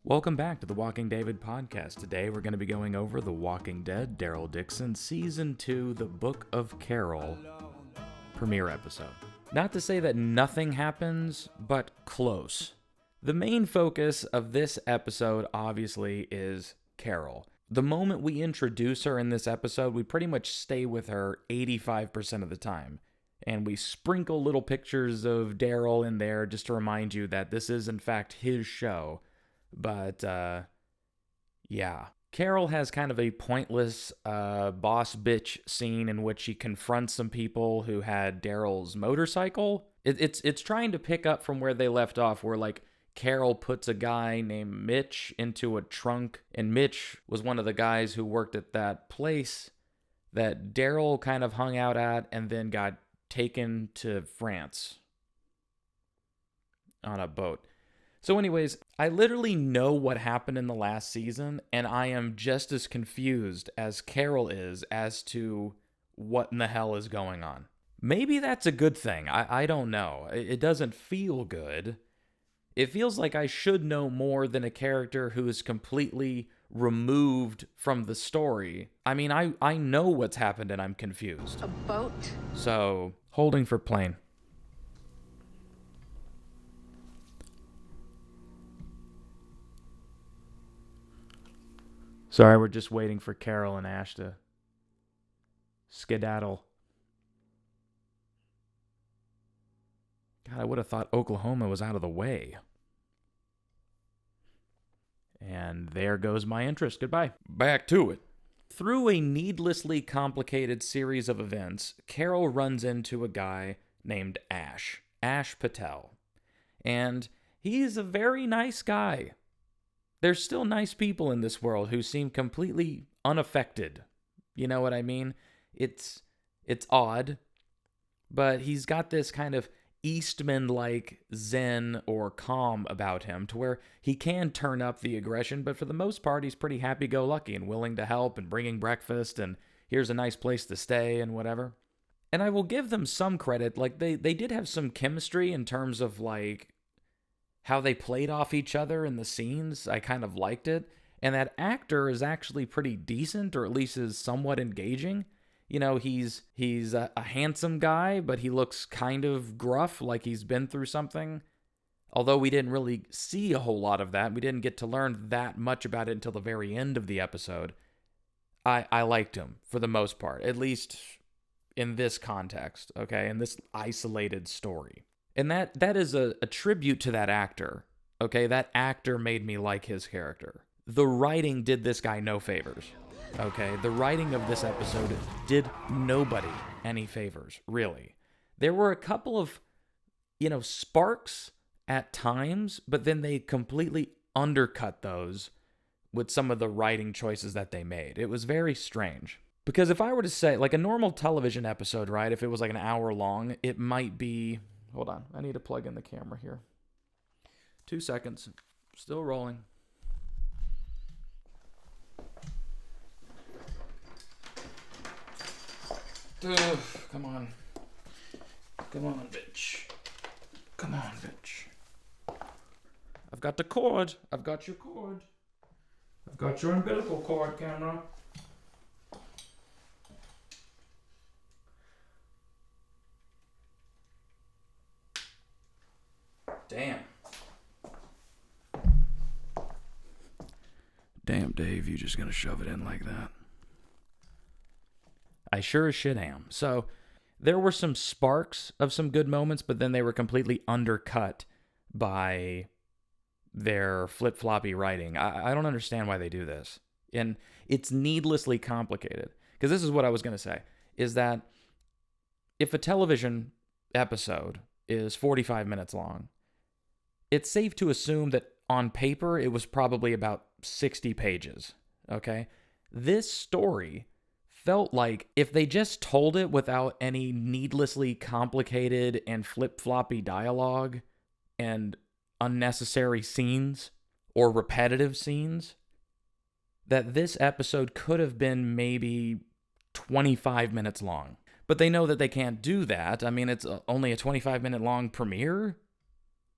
Welcome back to the Walking David podcast. Today we're going to be going over The Walking Dead Daryl Dixon Season 2, The Book of Carol premiere episode. Not to say that nothing happens, but close. The main focus of this episode, obviously, is Carol. The moment we introduce her in this episode, we pretty much stay with her 85% of the time. And we sprinkle little pictures of Daryl in there just to remind you that this is, in fact, his show. But, yeah. Carol has kind of a pointless boss bitch scene in which she confronts some people who had Daryl's motorcycle. It's trying to pick up from where they left off, where, like, Carol puts a guy named Mitch into a trunk, and Mitch was one of the guys who worked at that place that Daryl kind of hung out at and then got taken to France on a boat. So anyways, I literally know what happened in the last season, and I am just as confused as Carol is as to what in the hell is going on. Maybe that's a good thing. I don't know. It doesn't feel good. It feels like I should know more than a character who is completely removed from the story. I mean, I know what's happened and I'm confused. A boat? So, holding for plane. Sorry, we're just waiting for Carol and Ash to skedaddle. God, I would have thought Oklahoma was out of the way. And there goes my interest. Goodbye. Back to it. Through a needlessly complicated series of events, Carol runs into a guy named Ash Patel. And he's a very nice guy. There's still nice people in this world who seem completely unaffected. You know what I mean? It's odd, but he's got this kind of Eastman-like zen or calm about him to where he can turn up the aggression, but for the most part, he's pretty happy-go-lucky and willing to help and bringing breakfast and here's a nice place to stay and whatever. And I will give them some credit. Like, they did have some chemistry in terms of, like, how they played off each other in the scenes. I kind of liked it. And that actor is actually pretty decent, or at least is somewhat engaging. You know, he's a handsome guy, but he looks kind of gruff, like he's been through something. Although we didn't really see a whole lot of that. We didn't get to learn that much about it until the very end of the episode. I liked him, for the most part. At least in this context, okay? In this isolated story. And that is a tribute to that actor, okay? That actor made me like his character. The writing did this guy no favors, okay? The writing of this episode did nobody any favors, really. There were a couple of, sparks at times, but then they completely undercut those with some of the writing choices that they made. It was very strange. Because if I were to say, like a normal television episode, right, if it was like an hour long, it might be... Hold on, I need to plug in the camera here. 2 seconds. Still rolling. Ugh, come on. Come on, bitch. Come on, bitch. I've got the cord. I've got your cord. I've got your umbilical cord, camera. Damn. Damn, Dave, you just gonna shove it in like that? I sure as shit am. So, there were some sparks of some good moments, but then they were completely undercut by their flip-floppy writing. I don't understand why they do this. And it's needlessly complicated. Because this is what I was gonna say, is that if a television episode is 45 minutes long, it's safe to assume that on paper, it was probably about 60 pages, okay? This story felt like if they just told it without any needlessly complicated and flip-floppy dialogue and unnecessary scenes or repetitive scenes, that this episode could have been maybe 25 minutes long. But they know that they can't do that. I mean, it's only a 25-minute long premiere.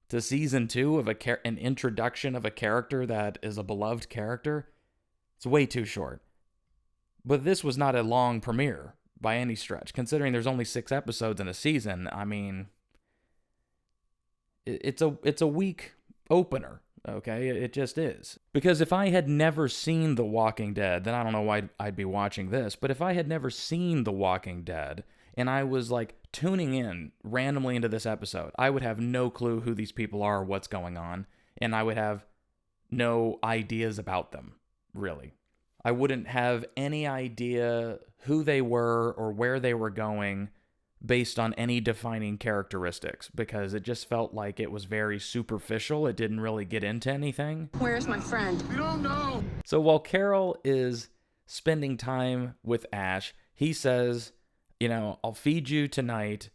to season 2 of an introduction of a character that is a beloved character, it's way too short. But this was not a long premiere by any stretch. Considering there's only 6 episodes in a season, I mean, it's a weak opener, okay? It just is. Because if I had never seen The Walking Dead, then I don't know why I'd be watching this, but if I had never seen The Walking Dead, and I was like tuning in randomly into this episode, I would have no clue who these people are or what's going on, and I would have no ideas about them, really. I wouldn't have any idea who they were or where they were going based on any defining characteristics, because it just felt like it was very superficial. It didn't really get into anything. Where's my friend? We don't know. So while Carol is spending time with Ash, he says, you know, I'll feed you tonight.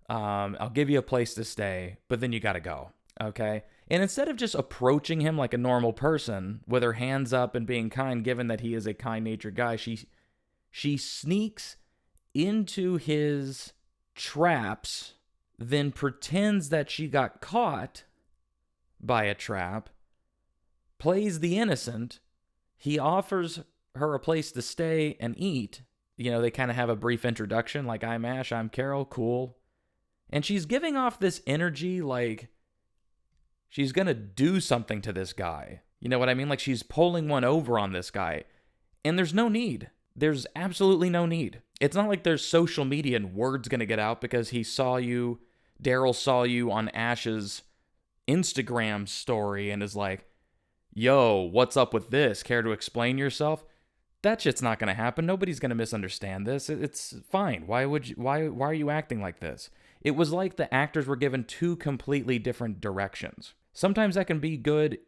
I'll give you a place to stay, but then you got to go. Okay. And instead of just approaching him like a normal person with her hands up and being kind, given that he is a kind-natured guy, she sneaks into his traps, then pretends that she got caught by a trap, plays the innocent. He offers her a place to stay and eat. You know, they kind of have a brief introduction, like, I'm Ash, I'm Carol, cool. And she's giving off this energy like she's going to do something to this guy. You know what I mean? Like she's pulling one over on this guy. And there's no need. There's absolutely no need. It's not like there's social media and word's going to get out because Daryl saw you on Ash's Instagram story and is like, yo, what's up with this? Care to explain yourself? That shit's not going to happen. Nobody's going to misunderstand this. It's fine. Why are you acting like this? It was like the actors were given 2 completely different directions. Sometimes that can be good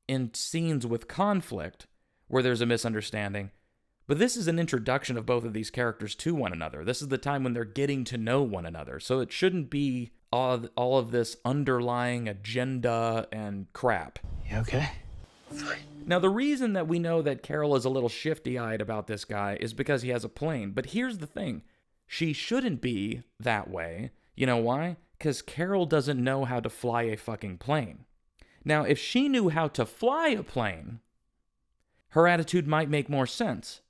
in scenes with conflict where there's a misunderstanding. But this is an introduction of both of these characters to one another. This is the time when they're getting to know one another. So it shouldn't be all of this underlying agenda and crap. You okay? Fine. Now, the reason that we know that Carol is a little shifty-eyed about this guy is because he has a plane. But here's the thing. She shouldn't be that way. You know why? Because Carol doesn't know how to fly a fucking plane. Now, if she knew how to fly a plane, her attitude might make more sense.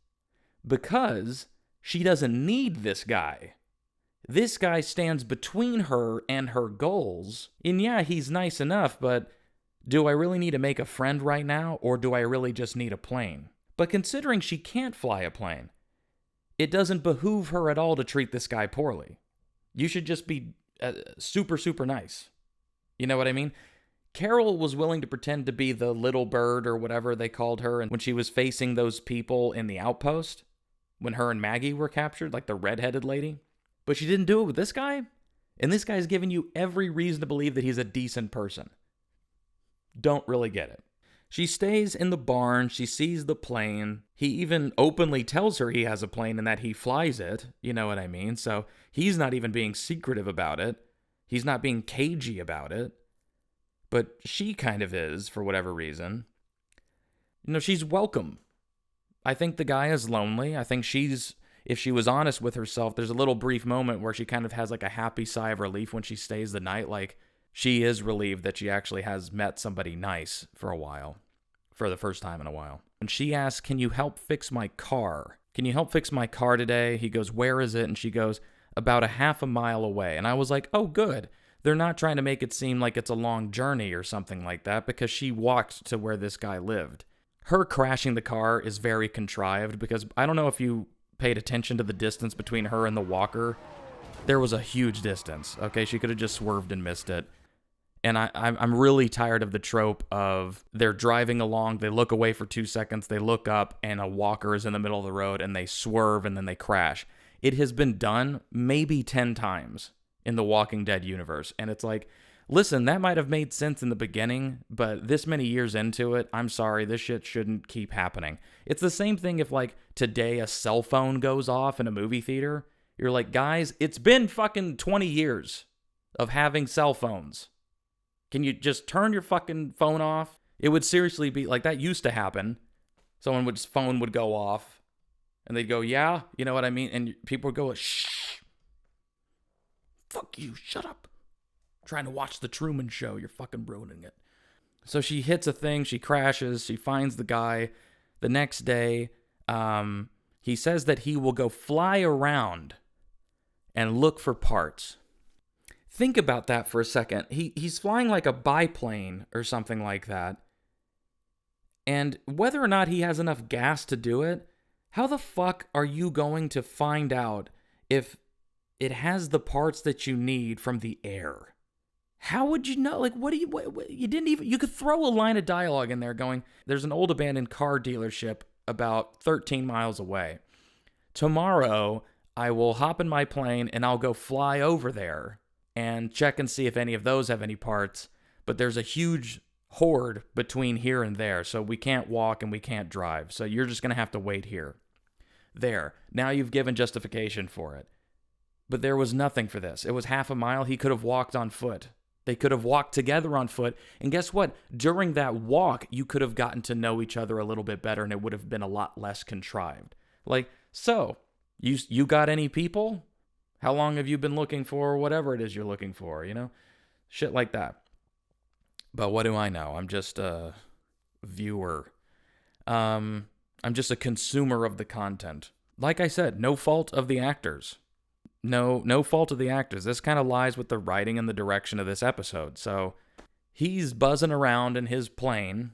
Because she doesn't need this guy. This guy stands between her and her goals. And yeah, he's nice enough, but do I really need to make a friend right now, or do I really just need a plane? But considering she can't fly a plane, it doesn't behoove her at all to treat this guy poorly. You should just be super, super nice. You know what I mean? Carol was willing to pretend to be the little bird or whatever they called her, and when she was facing those people in the outpost, when her and Maggie were captured, like the redheaded lady. But she didn't do it with this guy, and this guy's giving you every reason to believe that he's a decent person. Don't really get it. She stays in the barn, she sees the plane. He even openly tells her he has a plane and that he flies it, you know what I mean? So he's not even being secretive about it. He's not being cagey about it. But she kind of is, for whatever reason. You know, she's welcome. I think the guy is lonely. I think if she was honest with herself, there's a little brief moment where she kind of has like a happy sigh of relief when she stays the night. Like, she is relieved that she actually has met somebody nice for a while, for the first time in a while. And she asks, can you help fix my car? Can you help fix my car today? He goes, where is it? And she goes, about a half a mile away. And I was like, oh, good. They're not trying to make it seem like it's a long journey or something like that, because she walked to where this guy lived. Her crashing the car is very contrived, because I don't know if you paid attention to the distance between her and the walker. There was a huge distance, okay? She could have just swerved and missed it. And I'm really tired of the trope of they're driving along, they look away for 2 seconds, they look up, and a walker is in the middle of the road, and they swerve, and then they crash. It has been done maybe 10 times in the Walking Dead universe. And it's like, listen, that might have made sense in the beginning, but this many years into it, I'm sorry, this shit shouldn't keep happening. It's the same thing if, like, today a cell phone goes off in a movie theater. You're like, guys, it's been fucking 20 years of having cell phones. Can you just turn your fucking phone off? It would seriously be, like, that used to happen. Someone's phone would go off, and they'd go, yeah, you know what I mean? And people would go, shh. Fuck you, shut up. trying to watch the Truman Show. You're fucking ruining it. So she hits a thing, she crashes, she finds the guy. The next day, he says that he will go fly around and look for parts. Think about that for a second. He's flying like a biplane or something like that. And whether or not he has enough gas to do it, how the fuck are you going to find out if it has the parts that you need from the air? How would you know? Like, you didn't even, you could throw a line of dialogue in there going, there's an old abandoned car dealership about 13 miles away. Tomorrow, I will hop in my plane and I'll go fly over there and check and see if any of those have any parts. But there's a huge horde between here and there, so we can't walk and we can't drive. So you're just going to have to wait here. There. Now you've given justification for it. But there was nothing for this. It was half a mile. He could have walked on foot. They could have walked together on foot. And guess what? During that walk, you could have gotten to know each other a little bit better and it would have been a lot less contrived. Like, so, you got any people? How long have you been looking for whatever it is you're looking for, you know? Shit like that. But what do I know? I'm just a viewer. I'm just a consumer of the content. Like I said, no fault of the actors. No fault of the actors. This kind of lies with the writing and the direction of this episode. So he's buzzing around in his plane.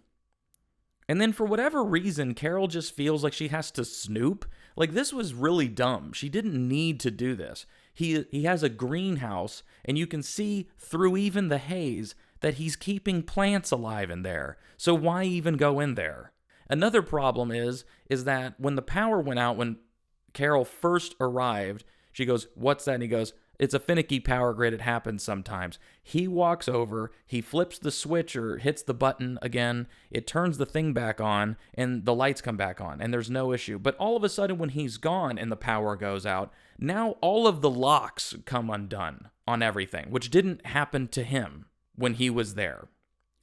And then for whatever reason, Carol just feels like she has to snoop. Like, this was really dumb. She didn't need to do this. He has a greenhouse, and you can see through even the haze that he's keeping plants alive in there. So why even go in there? Another problem is that when the power went out, when Carol first arrived, she goes, "What's that?" And he goes, "It's a finicky power grid. It happens sometimes." He walks over, he flips the switch or hits the button again, it turns the thing back on, and the lights come back on, and there's no issue. But all of a sudden, when he's gone and the power goes out, now all of the locks come undone on everything, which didn't happen to him when he was there.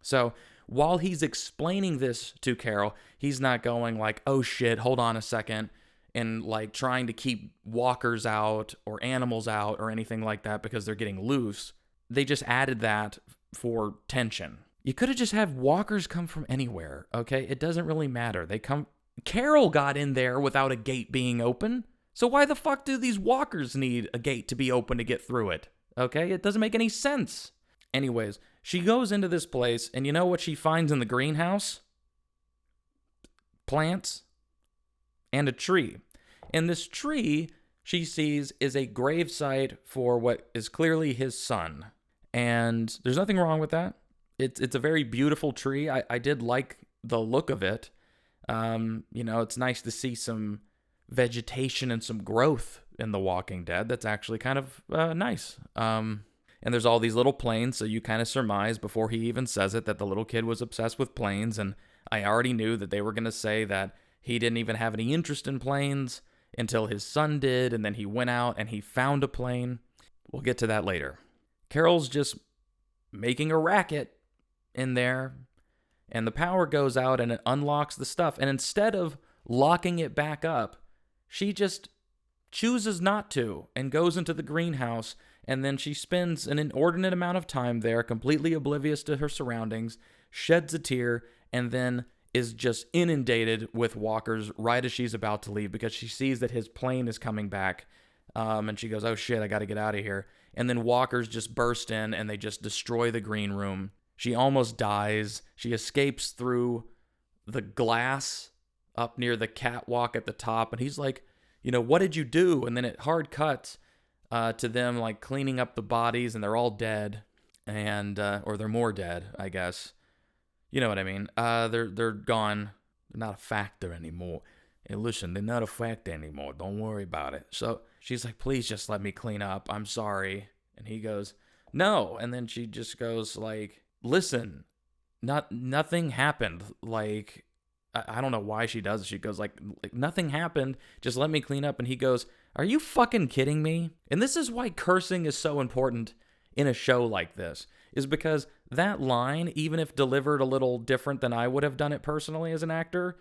So while he's explaining this to Carol, he's not going like, "Oh shit, hold on a second," and like trying to keep walkers out or animals out or anything like that because they're getting loose. They just added that for tension. You could have just had walkers come from anywhere, okay? It doesn't really matter. Carol got in there without a gate being open, so why the fuck do these walkers need a gate to be open to get through it? Okay? It doesn't make any sense. Anyways, she goes into this place, and you know what she finds in the greenhouse? Plants and a tree. And this tree, she sees, is a gravesite for what is clearly his son. And there's nothing wrong with that. It's a very beautiful tree. I did like the look of it. It's nice to see some vegetation and some growth in The Walking Dead. That's actually kind of nice. And there's all these little planes, so you kind of surmise before he even says it that the little kid was obsessed with planes. And I already knew that they were going to say that he didn't even have any interest in planes until his son did, and then he went out and he found a plane. We'll get to that later. Carol's just making a racket in there, and the power goes out and it unlocks the stuff. And instead of locking it back up, she just chooses not to and goes into the greenhouse, and then she spends an inordinate amount of time there, completely oblivious to her surroundings, sheds a tear, and then is just inundated with walkers right as she's about to leave because she sees that his plane is coming back. And she goes, "Oh shit, I got to get out of here." And then walkers just burst in and they just destroy the green room. She almost dies. She escapes through the glass up near the catwalk at the top. And he's like, "What did you do?" And then it hard cuts to them like cleaning up the bodies, and they're all dead. And, or they're more dead, I guess. You know what I mean? They're gone. They're not a factor anymore. And listen, they're not a factor anymore. Don't worry about it. So she's like, "Please just let me clean up. I'm sorry." And he goes, "No." And then she just goes like, "Listen, nothing happened. Like, I don't know why she does it. She goes like, "Nothing happened. Just let me clean up." And he goes, "Are you fucking kidding me?" And this is why cursing is so important in a show like this, is because that line, even if delivered a little different than I would have done it personally as an actor,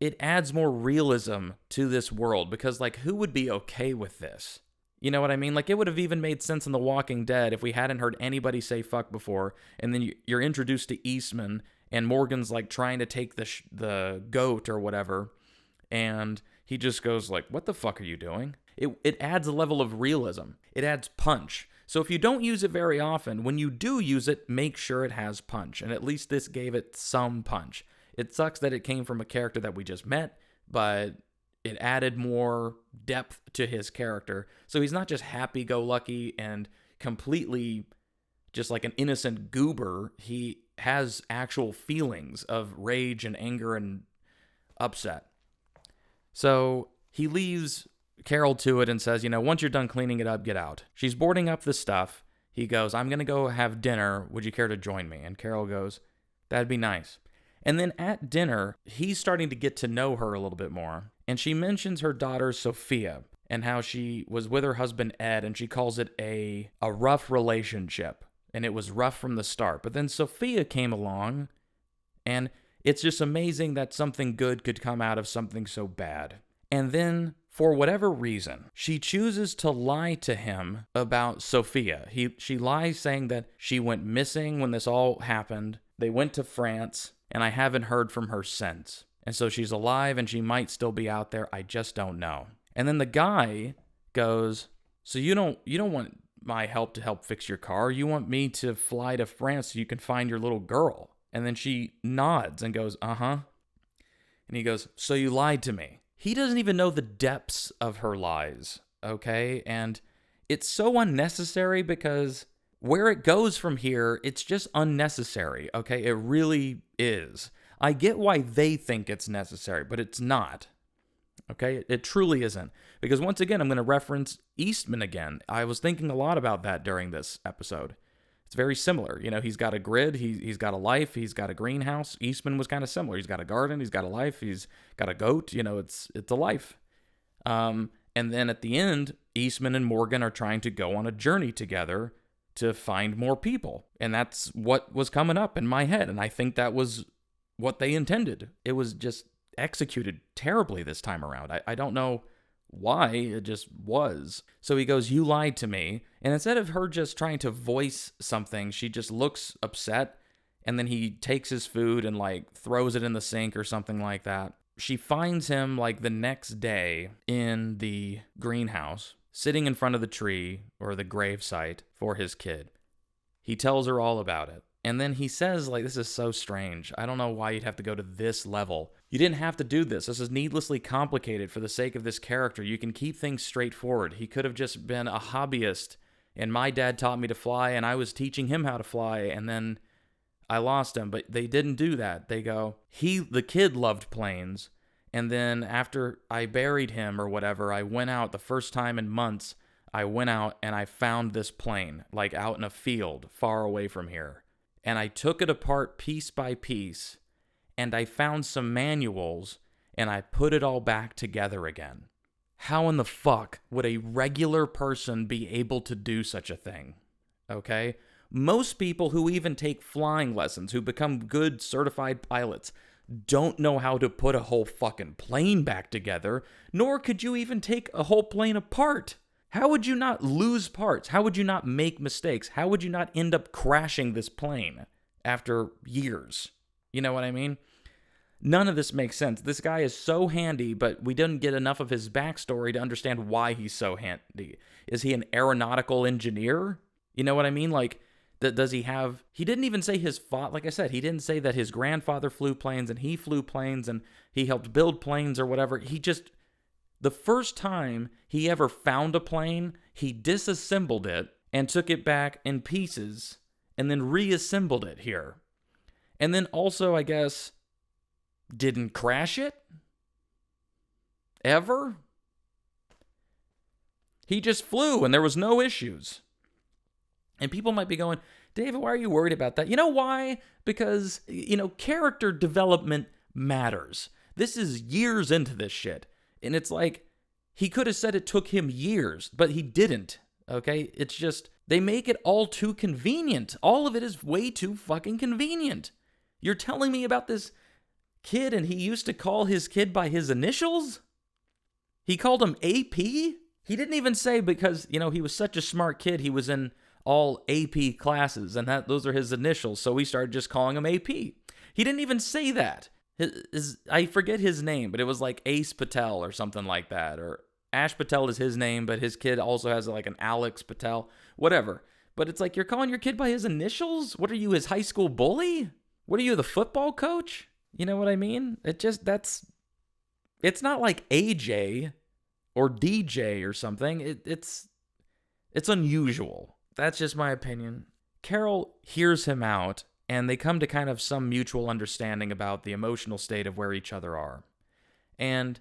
it adds more realism to this world. Because, like, who would be okay with this? You know what I mean? Like, it would have even made sense in The Walking Dead if we hadn't heard anybody say fuck before, and then you're introduced to Eastman, and Morgan's, like, trying to take the goat or whatever, and he just goes, like, what the fuck are you doing? It adds a level of realism. It adds punch. So if you don't use it very often, when you do use it, make sure it has punch, and at least this gave it some punch. It sucks that it came from a character that we just met, but it added more depth to his character. So he's not just happy-go-lucky and completely just like an innocent goober. He has actual feelings of rage and anger and upset. So he leaves Carol to it and says, once you're done cleaning it up, get out. She's boarding up the stuff. He goes, I'm going to go have dinner. Would you care to join me? And Carol goes, that'd be nice. And then at dinner, he's starting to get to know her a little bit more. And she mentions her daughter, Sophia, and how she was with her husband, Ed, and she calls it a rough relationship. And it was rough from the start. But then Sophia came along, and it's just amazing that something good could come out of something so bad. And then, for whatever reason, she chooses to lie to him about Sophia. She lies saying that she went missing when this all happened. They went to France, and I haven't heard from her since. And so she's alive, and she might still be out there. I just don't know. And then the guy goes, so you don't want my help to help fix your car? You want me to fly to France so you can find your little girl? And then she nods and goes, uh-huh. And he goes, so you lied to me. He doesn't even know the depths of her lies, okay? And it's so unnecessary because where it goes from here, it's just unnecessary, okay? It really is. I get why they think it's necessary, but it's not, okay? It truly isn't. Because once again, I'm going to reference Eastman again. I was thinking a lot about that during this episode. It's very similar. He's got a grid, he's got a life, he's got a greenhouse. Eastman was kind of similar. He's got a garden, he's got a life, he's got a goat. It's a life. And then at the end, Eastman and Morgan are trying to go on a journey together to find more people. And that's what was coming up in my head. And I think that was what they intended. It was just executed terribly this time around. I don't know why, it just was. So he goes, you lied to me. And instead of her just trying to voice something, she just looks upset. And then he takes his food and throws it in the sink or something like that. She finds him the next day in the greenhouse, sitting in front of the tree or the grave site for his kid. He tells her all about it. And then he says, this is so strange. I don't know why you'd have to go to this level. You didn't have to do this. This is needlessly complicated for the sake of this character. You can keep things straightforward. He could have just been a hobbyist, and my dad taught me to fly, and I was teaching him how to fly, and then I lost him. But they didn't do that. They go, the kid loved planes, and then after I buried him or whatever, I went out the first time in months. I went out and I found this plane, out in a field far away from here. And I took it apart piece by piece, and I found some manuals, and I put it all back together again. How in the fuck would a regular person be able to do such a thing? Okay? Most people who even take flying lessons, who become good certified pilots, don't know how to put a whole fucking plane back together, nor could you even take a whole plane apart. How would you not lose parts? How would you not make mistakes? How would you not end up crashing this plane after years? You know what I mean? None of this makes sense. This guy is so handy, but we didn't get enough of his backstory to understand why he's so handy. Is he an aeronautical engineer? You know what I mean? Does he have... He didn't even say his father... Like I said, he didn't say that his grandfather flew planes and he flew planes and he helped build planes or whatever. He just... The first time he ever found a plane, he disassembled it and took it back in pieces and then reassembled it here. And then also, I guess, didn't crash it? Ever? He just flew and there was no issues. And people might be going, David, why are you worried about that? You know why? Because, character development matters. This is years into this shit. And it's he could have said it took him years, but he didn't, okay? It's just, they make it all too convenient. All of it is way too fucking convenient. You're telling me about this kid and he used to call his kid by his initials? He called him AP? He didn't even say because, he was such a smart kid. He was in all AP classes, and those are his initials, so we started just calling him AP. He didn't even say that. I forget his name, but it was like Ace Patel or something like that. Or Ash Patel is his name, but his kid also has like an Alex Patel. Whatever. But it's like, you're calling your kid by his initials? What are you, his high school bully? What are you, the football coach? You know what I mean? It's not like AJ or DJ or something. It's unusual. That's just my opinion. Carol hears him out, and they come to kind of some mutual understanding about the emotional state of where each other are. And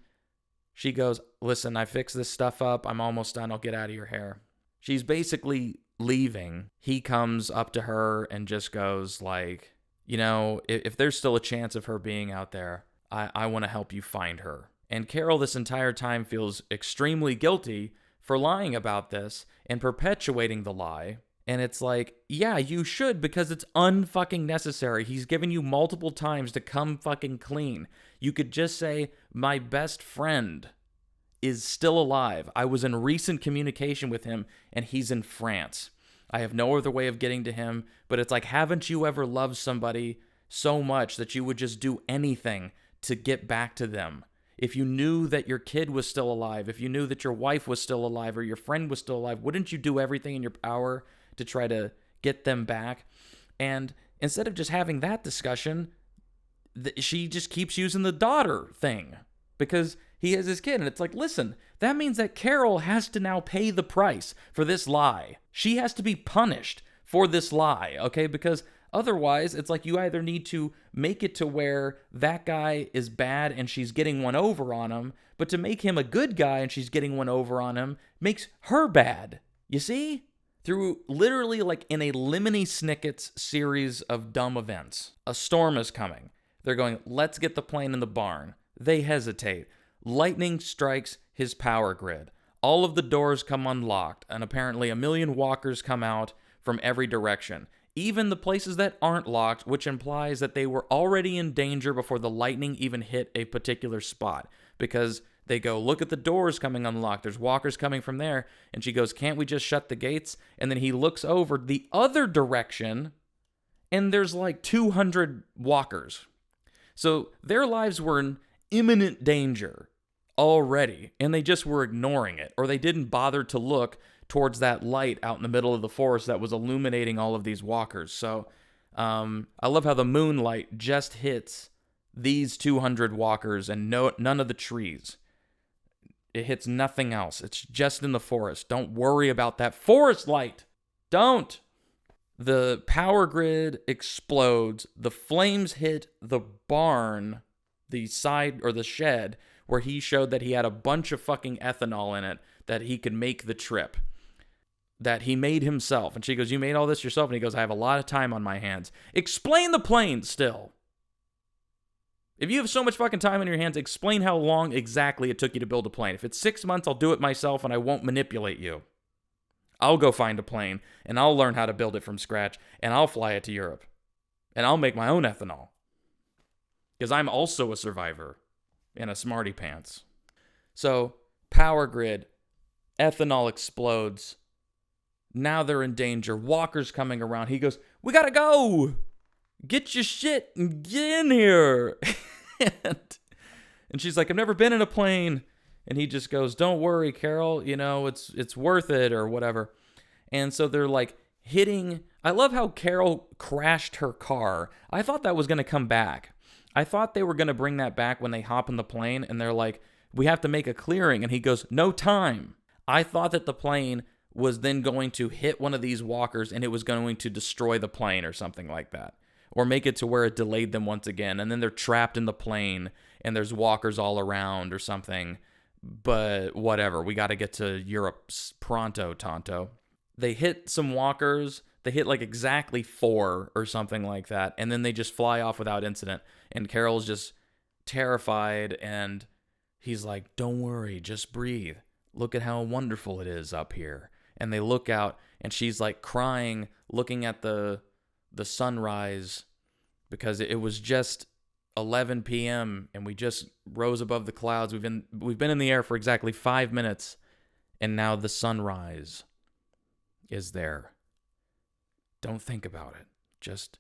she goes, listen, I fixed this stuff up. I'm almost done. I'll get out of your hair. She's basically leaving. He comes up to her and just goes like, if there's still a chance of her being out there, I want to help you find her. And Carol this entire time feels extremely guilty for lying about this and perpetuating the lie. And it's like, yeah, you should, because it's unfucking necessary. He's given you multiple times to come fucking clean. You could just say, my best friend is still alive. I was in recent communication with him, and he's in France. I have no other way of getting to him, but it's like, haven't you ever loved somebody so much that you would just do anything to get back to them? If you knew that your kid was still alive, if you knew that your wife was still alive or your friend was still alive, wouldn't you do everything in your power to try to get them back? And instead of just having that discussion, she just keeps using the daughter thing because he has his kid. And it's like, listen, that means that Carol has to now pay the price for this lie. She has to be punished for this lie, okay? Because otherwise, it's like you either need to make it to where that guy is bad and she's getting one over on him, but to make him a good guy and she's getting one over on him makes her bad. You see? Through literally like in a Lemony Snicket's series of dumb events. A storm is coming. They're going, let's get the plane in the barn. They hesitate. Lightning strikes his power grid. All of the doors come unlocked, and apparently a million walkers come out from every direction. Even the places that aren't locked, which implies that they were already in danger before the lightning even hit a particular spot. Because they go, look at the doors coming unlocked. There's walkers coming from there. And she goes, can't we just shut the gates? And then he looks over the other direction, and there's like 200 walkers. So their lives were in imminent danger already, and they just were ignoring it, or they didn't bother to look towards that light out in the middle of the forest that was illuminating all of these walkers. So I love how the moonlight just hits these 200 walkers and none of the trees. It hits nothing else. It's just in the forest. Don't worry about that forest light. Don't. The power grid explodes. The flames hit the barn, the side or the shed, where he showed that he had a bunch of fucking ethanol in it that he could make the trip. That he made himself. And she goes, you made all this yourself? And he goes, I have a lot of time on my hands. Explain the plane still. If you have so much fucking time on your hands, explain how long exactly it took you to build a plane. If it's 6 months, I'll do it myself and I won't manipulate you. I'll go find a plane and I'll learn how to build it from scratch and I'll fly it to Europe. And I'll make my own ethanol. Because I'm also a survivor and a smarty pants. So, power grid, ethanol explodes. Now they're in danger. Walker's coming around. He goes, we gotta go. Get your shit and get in here. and she's like, I've never been in a plane. And he just goes, don't worry, Carol. You know, it's worth it or whatever. And so they're like hitting. I love how Carol crashed her car. I thought that was going to come back. I thought they were going to bring that back when they hop in the plane. And they're like, we have to make a clearing. And he goes, no time. I thought that the plane was then going to hit one of these walkers and it was going to destroy the plane or something like that. Or make it to where it delayed them once again. And then they're trapped in the plane and there's walkers all around or something. But whatever, we got to get to Europe pronto, Tonto. They hit some walkers. They hit like exactly 4 or something like that. And then they just fly off without incident. And Carol's just terrified. And he's like, don't worry, just breathe. Look at how wonderful it is up here. And they look out and she's like crying, looking at the sunrise because it was just 11 p.m. and we just rose above the clouds. We've been in the air for exactly 5 minutes And now the sunrise is there. Don't think about it. Just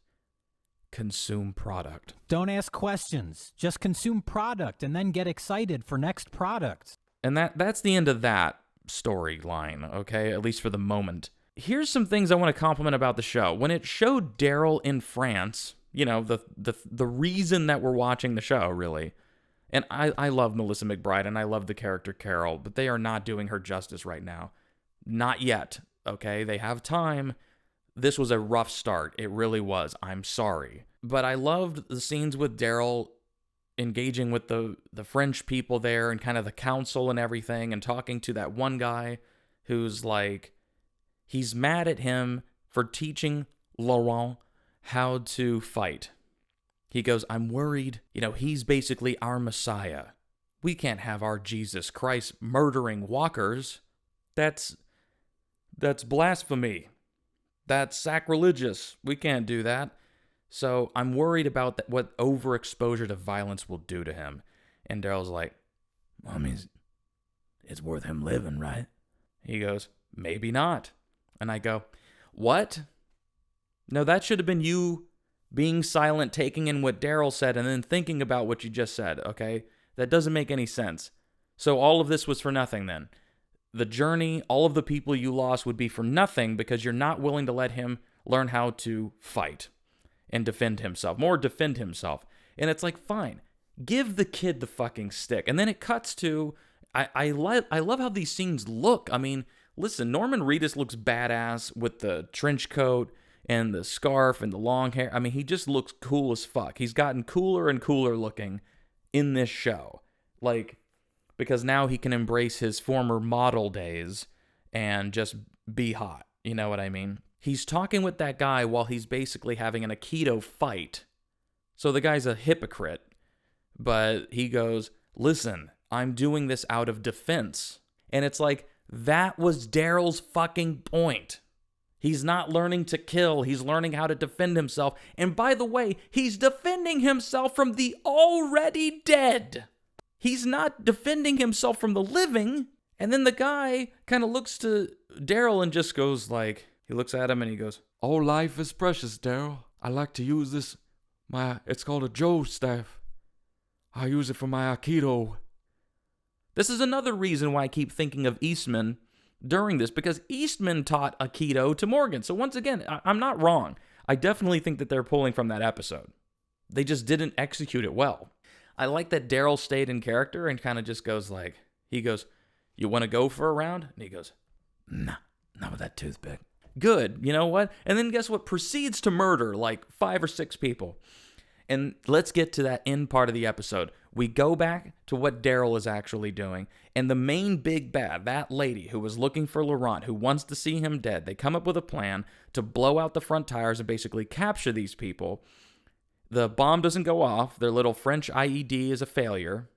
consume product. Don't ask questions. Just consume product and then get excited for next product. And that's the end of that storyline, okay? At least for the moment. Here's some things I want to compliment about the show. When it showed Daryl in France, you know, the reason that we're watching the show, really. And I love Melissa McBride and I love the character Carol, but they are not doing her justice right now. Not yet, okay? They have time. This was a rough start. It really was. I'm sorry. But I loved the scenes with Daryl engaging with the French people there and kind of the council and everything and talking to that one guy who's like, he's mad at him for teaching Laurent how to fight. He goes, I'm worried. You know, he's basically our Messiah. We can't have our Jesus Christ murdering walkers. That's blasphemy. That's sacrilegious. We can't do that. So I'm worried about what overexposure to violence will do to him. And Daryl's like, well, I mean, it's worth him living, right? He goes, maybe not. And I go, what? No, that should have been you being silent, taking in what Daryl said, and then thinking about what you just said, okay? That doesn't make any sense. So all of this was for nothing then. The journey, all of the people you lost would be for nothing because you're not willing to let him learn how to fight and defend himself. More defend himself. And it's like, fine, give the kid the fucking stick. And then it cuts to, I love how these scenes look. I mean, listen, Norman Reedus looks badass with the trench coat and the scarf and the long hair. I mean, he just looks cool as fuck. He's gotten cooler and cooler looking in this show. Like, because now he can embrace his former model days and just be hot. You know what I mean? He's talking with that guy while he's basically having an Aikido fight. So the guy's a hypocrite. But he goes, listen, I'm doing this out of defense. And it's like, that was Daryl's fucking point. He's not learning to kill. He's learning how to defend himself. And by the way, he's defending himself from the already dead. He's not defending himself from the living. And then the guy kind of looks to Daryl and just goes like, he looks at him and he goes, all life is precious, Daryl. I like to use this, it's called a Joe staff. I use it for my Aikido. This is another reason why I keep thinking of Eastman during this, because Eastman taught Aikido to Morgan. So once again, I'm not wrong. I definitely think that they're pulling from that episode. They just didn't execute it well. I like that Daryl stayed in character and kind of just goes like, he goes, you want to go for a round? And he goes, nah, not with that toothpick. Good, you know what? And then guess what? Proceeds to murder like 5 or 6 people. And let's get to that end part of the episode. We go back to what Daryl is actually doing. And the main big bad, that lady who was looking for Laurent, who wants to see him dead, they come up with a plan to blow out the front tires and basically capture these people. The bomb doesn't go off. Their little French IED is a failure.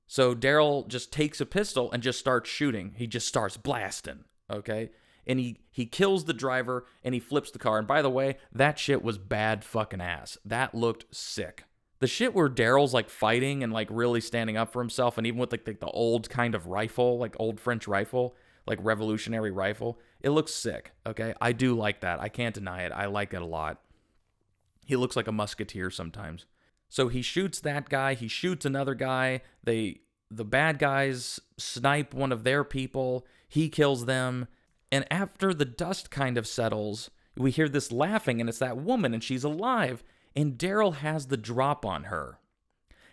So Daryl just takes a pistol and just starts shooting. He just starts blasting, okay? And he kills the driver and he flips the car. And by the way, that shit was bad fucking ass. That looked sick. The shit where Daryl's like fighting and like really standing up for himself, and even with like the old kind of rifle, like old French rifle, like revolutionary rifle, it looks sick, okay? I do like that. I can't deny it. I like it a lot. He looks like a musketeer sometimes. So he shoots that guy. He shoots another guy. The bad guys snipe one of their people. He kills them. And after the dust kind of settles, we hear this laughing, and it's that woman, and she's alive. And Daryl has the drop on her.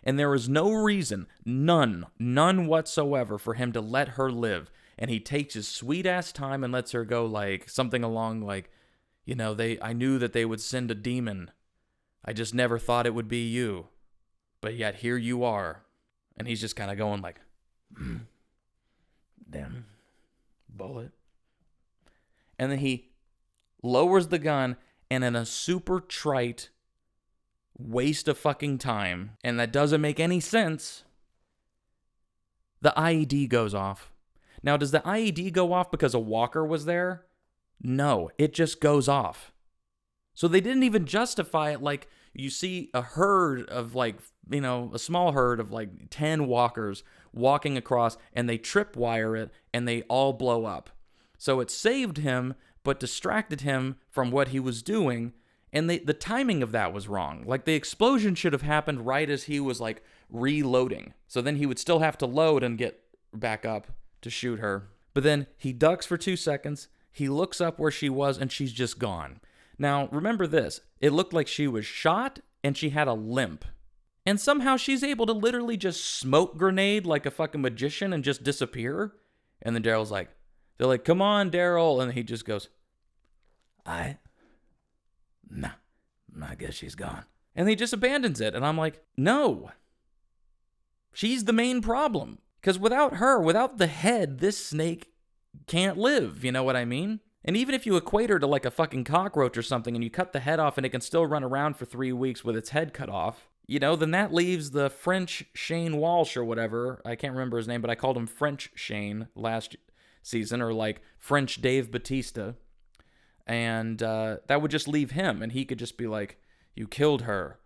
And there is no reason, none whatsoever, for him to let her live. And he takes his sweet-ass time and lets her go like something along like, you know, I knew that they would send a demon. I just never thought it would be you. But yet here you are. And he's just kind of going like, damn, bullet. And then he lowers the gun, and in a super trite waste of fucking time, and that doesn't make any sense, the IED goes off. Now, does the IED go off because a walker was there? No, it just goes off. So they didn't even justify it like, you see a herd of like, a small herd of like 10 walkers walking across, and they tripwire it, and they all blow up. So it saved him, but distracted him from what he was doing, and the timing of that was wrong. Like, the explosion should have happened right as he was like reloading. So then he would still have to load and get back up to shoot her. But then he ducks for 2 seconds, he looks up where she was, and she's just gone. Now, remember this. It looked like she was shot, and she had a limp. And somehow she's able to literally just smoke grenade like a fucking magician and just disappear. And then Daryl's like, they're like, come on, Daryl. And he just goes, I guess she's gone. And he just abandons it. And I'm like, no. She's the main problem. Because without her, without the head, this snake can't live. You know what I mean? And even if you equate her to like a fucking cockroach or something, and you cut the head off and it can still run around for 3 weeks with its head cut off, then that leaves the French Shane Walsh or whatever. I can't remember his name, but I called him French Shane last season, or like French Dave Bautista. And that would just leave him, and he could just be like, you killed her.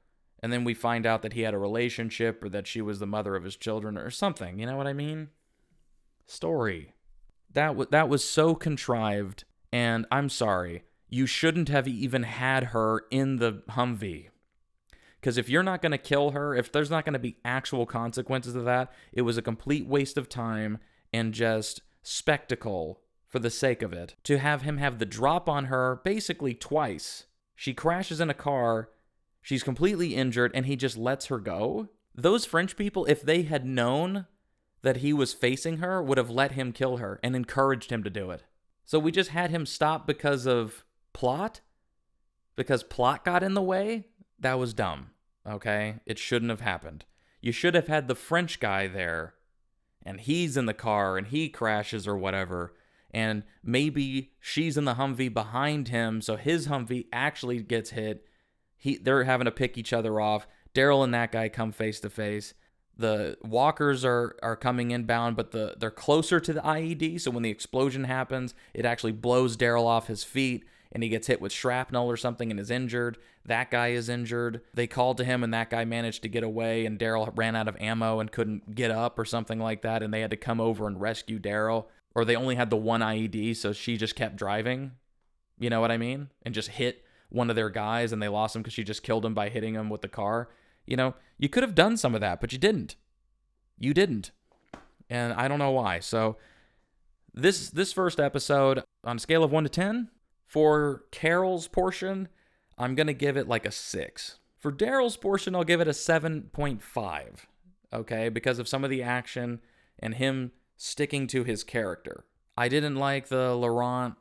And then we find out that he had a relationship, or that she was the mother of his children or something. You know what I mean? Story. That was so contrived, and I'm sorry. You shouldn't have even had her in the Humvee. Because if you're not going to kill her, if there's not going to be actual consequences of that, it was a complete waste of time and just spectacle for the sake of it. To have him have the drop on her basically twice. She crashes in a car, she's completely injured, and he just lets her go. Those French people, if they had known that he was facing her, would have let him kill her and encouraged him to do it. So we just had him stop because of plot? Because plot got in the way? That was dumb, okay? It shouldn't have happened. You should have had the French guy there, and he's in the car, and he crashes or whatever, and maybe she's in the Humvee behind him, so his Humvee actually gets hit. They're having to pick each other off. Daryl and that guy come face to face. The walkers are coming inbound, but they're closer to the IED, so when the explosion happens, it actually blows Daryl off his feet, and he gets hit with shrapnel or something and is injured. That guy is injured. They called to him, and that guy managed to get away, and Daryl ran out of ammo and couldn't get up or something like that, and they had to come over and rescue Daryl. Or they only had the one IED, so she just kept driving. You know what I mean? And just hit one of their guys, and they lost him because she just killed him by hitting him with the car. You could have done some of that, but you didn't. You didn't. And I don't know why. So this first episode, on a scale of 1 to 10, for Carol's portion, I'm going to give it like a 6. For Daryl's portion, I'll give it a 7.5. Okay? Because of some of the action and him sticking to his character. I didn't like the Laurent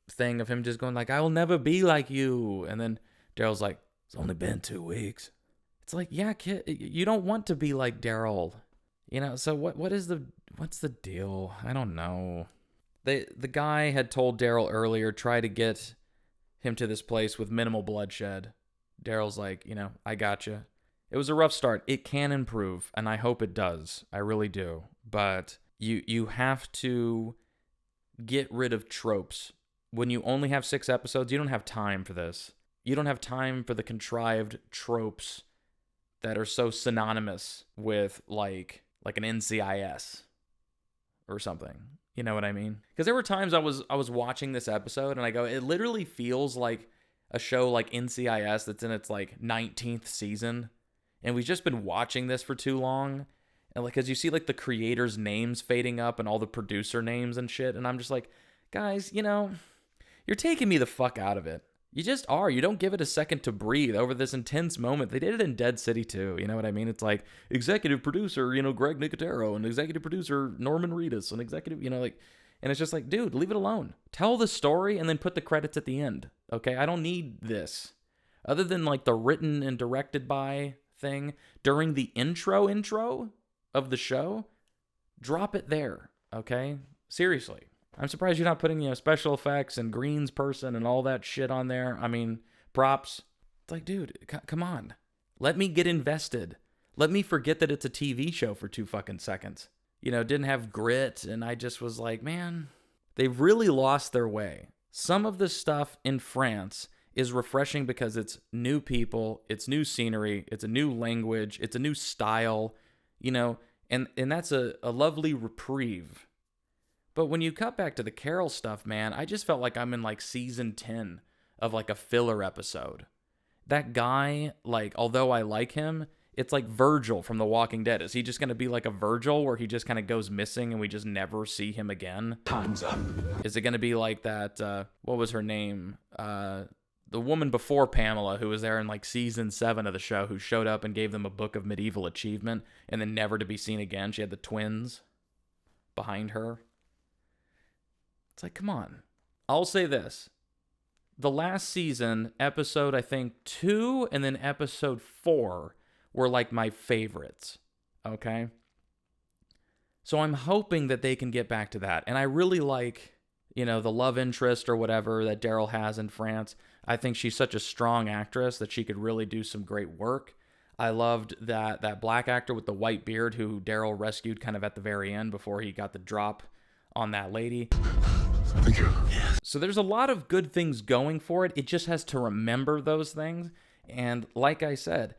thing of him just going like, I will never be like you. And then Daryl's like, it's only been 2 weeks. It's like, yeah, kid, you don't want to be like Daryl. So what's the deal? I don't know. The guy had told Daryl earlier, try to get him to this place with minimal bloodshed. Daryl's like, I gotcha. It was a rough start. It can improve, and I hope it does. I really do. But you have to get rid of tropes. When you only have 6 episodes, you don't have time for this. You don't have time for the contrived tropes that are so synonymous with like an NCIS or something. You know what I mean? Because there were times I was watching this episode and I go, it literally feels like a show like NCIS that's in its like 19th season, and we've just been watching this for too long. And like, cause you see like the creators' names fading up and all the producer names and shit, and I'm just like, guys, you're taking me the fuck out of it. You just are. You don't give it a second to breathe over this intense moment. They did it in Dead City too. You know what I mean? It's like executive producer, Greg Nicotero, and executive producer Norman Reedus, and executive, and it's just like, dude, leave it alone. Tell the story and then put the credits at the end. Okay? I don't need this. Other than like the written and directed by thing during the intro of the show, drop it there. Okay? Seriously. I'm surprised you're not putting, special effects and greens person and all that shit on there. I mean, props. It's like, dude, come on. Let me get invested. Let me forget that it's a TV show for 2 fucking seconds. Didn't have grit, and I just was like, man, they've really lost their way. Some of the stuff in France is refreshing because it's new people, it's new scenery, it's a new language, it's a new style, and that's a lovely reprieve. But when you cut back to the Carol stuff, man, I just felt like I'm in like season 10 of like a filler episode. That guy, like, although I like him, it's like Virgil from The Walking Dead. Is he just going to be like a Virgil where he just kind of goes missing and we just never see him again? Time's up. Is it going to be like that, what was her name? The woman before Pamela who was there in like season 7 of the show, who showed up and gave them a book of medieval achievement and then never to be seen again. She had the twins behind her. It's like, come on. I'll say this. The last season, episode, I think, 2 and then episode 4 were like my favorites. Okay? So I'm hoping that they can get back to that. And I really like, the love interest or whatever that Daryl has in France. I think she's such a strong actress that she could really do some great work. I loved that black actor with the white beard who Daryl rescued kind of at the very end before he got the drop on that lady. Thank you. So there's a lot of good things going for it. It just has to remember those things. And like I said,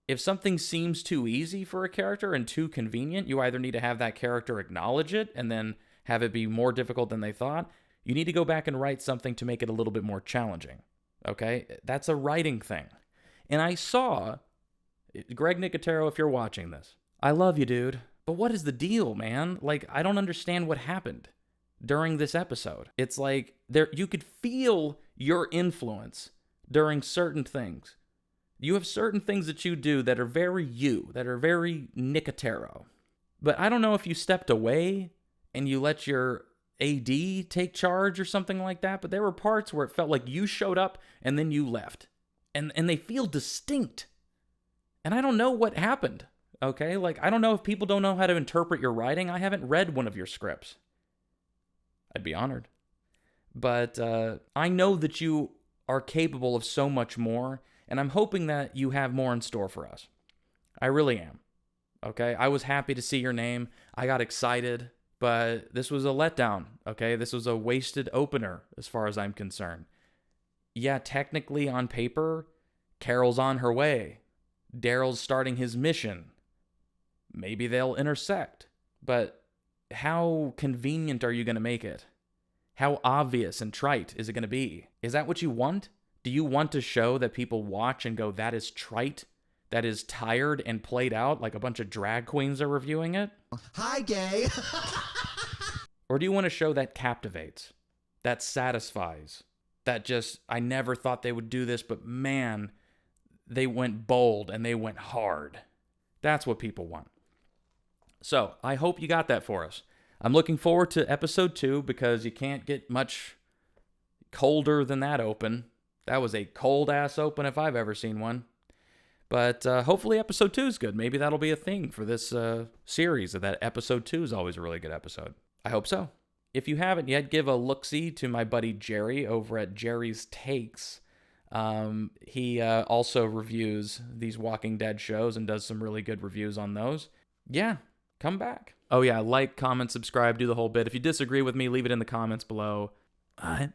if something seems too easy for a character and too convenient, you either need to have that character acknowledge it and then have it be more difficult than they thought. You need to go back and write something to make it a little bit more challenging. Okay? That's a writing thing. And I saw, Greg Nicotero, if you're watching this, I love you, dude. But what is the deal, man? Like, I don't understand what happened during this episode. It's like you could feel your influence during certain things. You have certain things that you do that are very you, that are very Nicotero. But I don't know if you stepped away and you let your AD take charge or something like that, but there were parts where it felt like you showed up and then you left. And they feel distinct. And I don't know what happened, okay? Like, I don't know if people don't know how to interpret your writing. I haven't read one of your scripts. I'd be honored. But I know that you are capable of so much more, and I'm hoping that you have more in store for us. I really am. Okay? I was happy to see your name. I got excited, but this was a letdown, okay? This was a wasted opener as far as I'm concerned. Yeah, technically on paper, Carol's on her way. Daryl's starting his mission. Maybe they'll intersect, but how convenient are you going to make it? How obvious and trite is it going to be? Is that what you want? Do you want to show that people watch and go, that is trite? That is tired and played out like a bunch of drag queens are reviewing it? Hi, gay. Or do you want to show that captivates, that satisfies, that just, I never thought they would do this, but man, they went bold and they went hard. That's what people want. So I hope you got that for us. I'm looking forward to episode 2 because you can't get much colder than that open. That was a cold-ass open if I've ever seen one. But hopefully episode 2 is good. Maybe that'll be a thing for this series, that episode 2 is always a really good episode. I hope so. If you haven't yet, give a look-see to my buddy Jerry over at Jerry's Takes. He also reviews these Walking Dead shows and does some really good reviews on those. Yeah, come back. Oh yeah, like, comment, subscribe, do the whole bit. If you disagree with me, leave it in the comments below. All right.